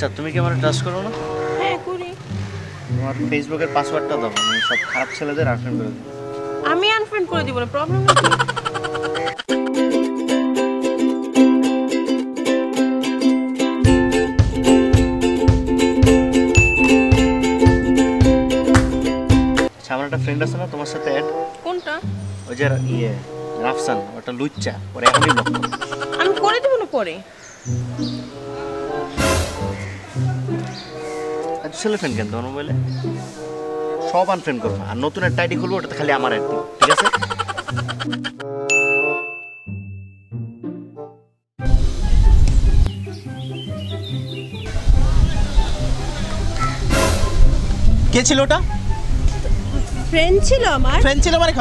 আচ্ছা তুমি কি আমার ট্রাস্ট করো না? হ্যাঁ করি। তোমার ফেসবুকের পাসওয়ার্ডটা দাও, আমি সব খারাপ ছেলেদের আনফ্রেন্ড করে দেব। আমি আনফ্রেন্ড করে দিব না, প্রবলেম নেই। আমার একটা ফ্রেন্ড আছে না তোমার সাথে অ্যাড? কোনটা? ওই যে রাফসান, ওটা লুচ্চা, ওরা এখনই ব্লক করো। আমি করে দেব না পরে। আচ্ছা ছেলে ফ্রেন্ড কেন তোমার মোবাইলে? সব আনফ্রেন্ড করবো, আর নতুন একটা আইডি খুলবো, ওটাতে খালি আমার অ্যাড দিও, ঠিক আছে? কে ছিল ওটা? ফ্রেন্ড ছিল আমার। ফ্রেন্ড ছিল মানে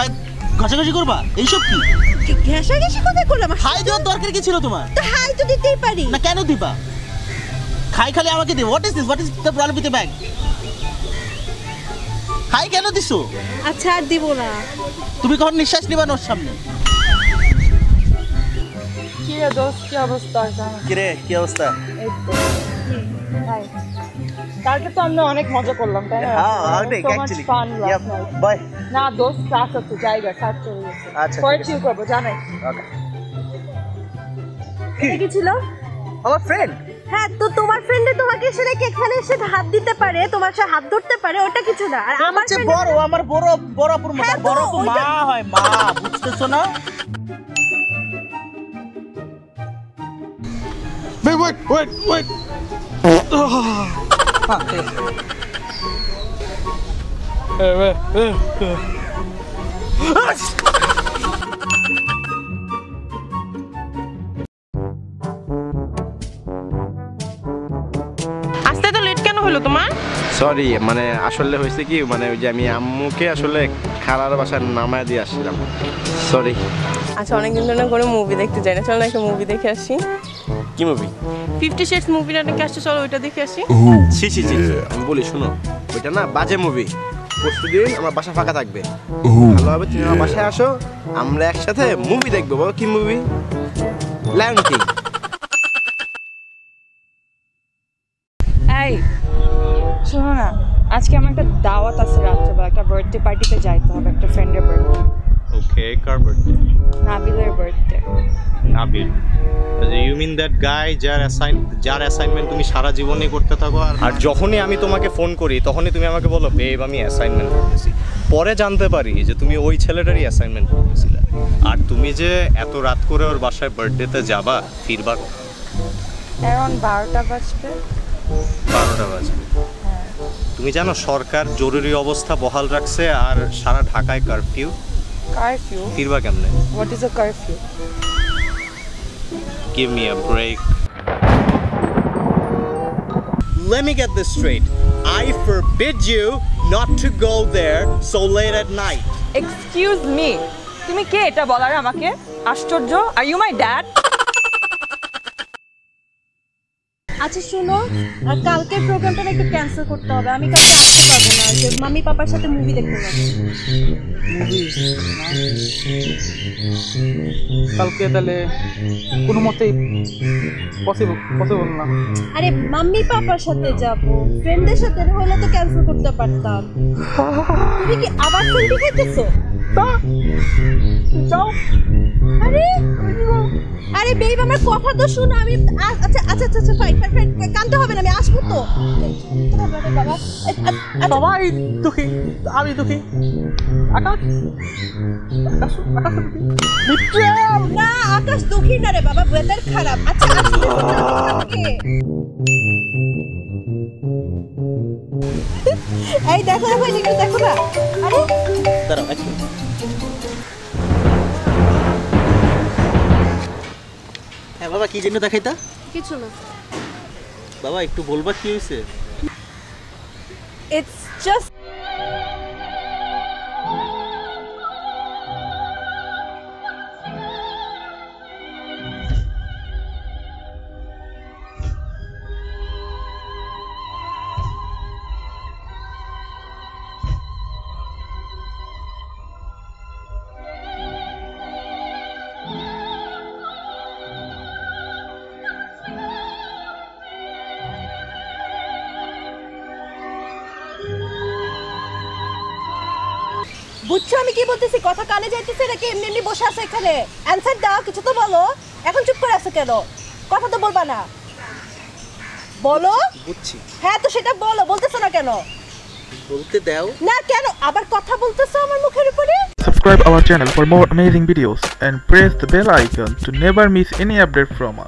ঘষাঘষি করবা? এইসব কি ঘেঁষাঘেঁষি কোথায় করলাম? হাই দেওয়ার দরকার কি ছিল তোমার? তো হাই তো দিতেই পারি না, কেন দিবা? খাই খালি আমাকে দিও। What is this? What is the problem with the bag? হাই কেন দিছো? আচ্ছা আর দিব না। তুমি কখন নিঃশ্বাস নিবা ওর সামনে? কি রে দোস্ত, কি অবস্থা? কি রে, কি অবস্থা? এই তো হাই। কালকে তো আমরা অনেক মজা করলাম, তাই না? হ্যাঁ অনেক অ্যাকচুয়ালি। Yeah by. না দোস্ত, ক্লাস আছে, জায়গা কাজ চলে গেছে। আচ্ছা পরে চিল করবো, জানাই। ওকে। এটা কি ছিল? আমার ফ্রেন্ড। হ্যাঁ, তো তোমার ফ্রেন্ডে তোমাকে এসে রেখে এখানে এসে হাত দিতে পারে, তোমার সাথে হাত ধরতে পারে, ওটা কিছু না। আর আমার চেয়ে বড়, আমার বড় আপুর মতো। হ্যাঁ, বড় আপু মা হয়, মা, বুঝতেছো না? Wait. আসতে তো লেট কেন হলো তোমার? সরি, মানে আসলে হয়েছে কি, মানে ওই যে আমি আম্মুকে আসলে খালার বাসায় নামায় দিয়ে আসছিলাম। সরি। আচ্ছা, অনেকদিন ধরে না কোনো মুভি দেখতে যাই না, চলো না একটা মুভি দেখে আসি। কি মুভি? 50 Shades মুভিটা নাকি আসছে, চলো ওইটা দেখে আসি। ছি, আমি বলি শোনো, ওইটা না বাজে মুভি। পরশুদিন আমার বাসা ফাঁকা থাকবে, ভালো হবে তুমি আমার বাসায় আসো, আমরা একসাথে মুভি দেখবো। বলো কি মুভি? Lion king. এই শোনো না, আজকে আমার একটা দাওয়াত আছে রাত্রেবেলা, একটা বার্থডে পার্টিতে যাইতে হবে, একটা ফ্রেন্ডের বার্থডে। ওকে, কার বার্থডে? নাবিলের birthday. Nabil? You mean that guy যার অ্যাসাইনমেন্ট তুমি সারা জীবনই করতে থাকো, আর যখনই আমি তোমাকে ফোন করি তখনই তুমি আমাকে বলো বেব আমি অ্যাসাইনমেন্ট করতেছি। পরে জানতে পারি যে তুমি ওই ছেলেটারই অ্যাসাইনমেন্ট করতেছিলে। আর তুমি যে এত রাত করে ওর বাসায় বার্থডেতে যাবা, ফিরবা এখন 12টা বাজবে। 12টা বাজবে? তুমি জানো সরকার জরুরি অবস্থা বহাল রাখছে আর সারা ঢাকায় কারফিউ। কারফিউ? ফিরবা কেমনে? What is a curfew? Give me a break. Let me get this straight. I forbid you not to go there so late at night. Excuse me, তুমি কে এটা বলার আমাকে? আশ্চর্য, আর ইউ মাই ড্যাড? আচ্ছা শোনো, কালকের প্রোগ্রামটা একটু ক্যান্সেল করতে হবে, আমি কালকে আসতে পারবো না, যে মাম্মি পাপার সাথে মুভি দেখতে যাবো। কালকে তাহলে কোনো মতেই পসিবল না। আরে মাম্মি পাপার সাথে যাবো, ফ্রেন্ডদের সাথে হলে তো ক্যান্সেল করতে পারতাম। তুমি কি আবার ফ্রেন্ডি খাইতেছো? যাও। আরে বেব, আমার কথা তো শোনো। আমি আচ্ছা ফাইন, কানতে হবে না, আমি আসবো তো। সবাই দুঃখী, আমি দুঃখী। আকাশ না, আকাশ দুঃখী না রে বাবা, ওয়েদার খারাপ। আচ্ছা এই দেখো না ভাই, দেখো না। আরে দাঁড়াও এক মিনিট। হ্যাঁ বাবা, কি জন্য দেখাইতা? কিছু না বাবা, একটু বলবা কি হয়েছে? ইটস জাস্ট বুঝছো আমি কি বলতেছি? কথা কানে যাইতেছে নাকি এমনি এমনি বসে আছে এখানে? অ্যানসার দাও, কিছু তো বলো। এখন চুপ করে আছো কেন? কথা তো বলবা না? বলো। বুঝছি, হ্যাঁ তো সেটা বলো, বলতেছো না কেন? বলতে দাও। না কেন আবার কথা বলতেছো আমার মুখের উপরে? Subscribe our channel for more amazing videos and press the bell icon to never miss any update from us.